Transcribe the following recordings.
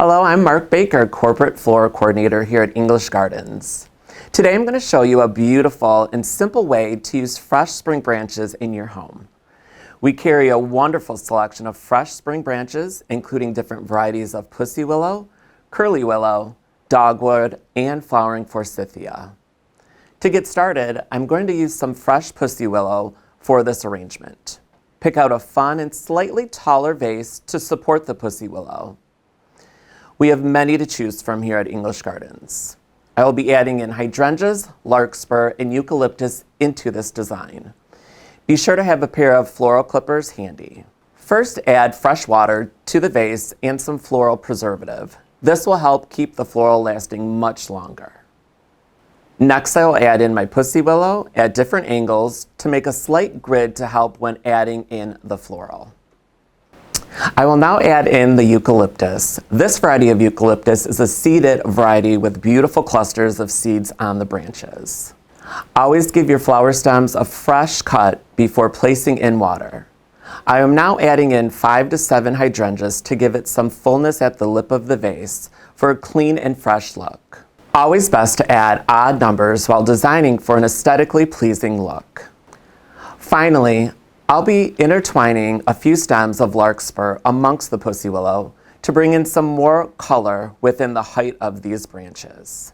Hello, I'm Mark Baker, Corporate Floral Coordinator here at English Gardens. Today I'm going to show you a beautiful and simple way to use fresh spring branches in your home. We carry a wonderful selection of fresh spring branches, including different varieties of pussy willow, curly willow, dogwood, and flowering forsythia. To get started, I'm going to use some fresh pussy willow for this arrangement. Pick out a fun and slightly taller vase to support the pussy willow. We have many to choose from here at English Gardens. I will be adding in hydrangeas, larkspur, and eucalyptus into this design. Be sure to have a pair of floral clippers handy. First, add fresh water to the vase and some floral preservative. This will help keep the floral lasting much longer. Next, I will add in my pussy willow at different angles to make a slight grid to help when adding in the floral. I will now add in the eucalyptus. This variety of eucalyptus is a seeded variety with beautiful clusters of seeds on the branches. Always give your flower stems a fresh cut before placing in water. I am now adding in 5 to 7 hydrangeas to give it some fullness at the lip of the vase for a clean and fresh look. Always best to add odd numbers while designing for an aesthetically pleasing look. Finally, I'll be intertwining a few stems of larkspur amongst the pussy willow to bring in some more color within the height of these branches.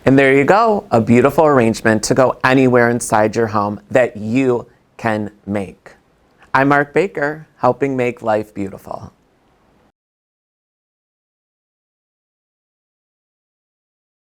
And there you go, a beautiful arrangement to go anywhere inside your home that you can make. I'm Mark Baker, helping make life beautiful.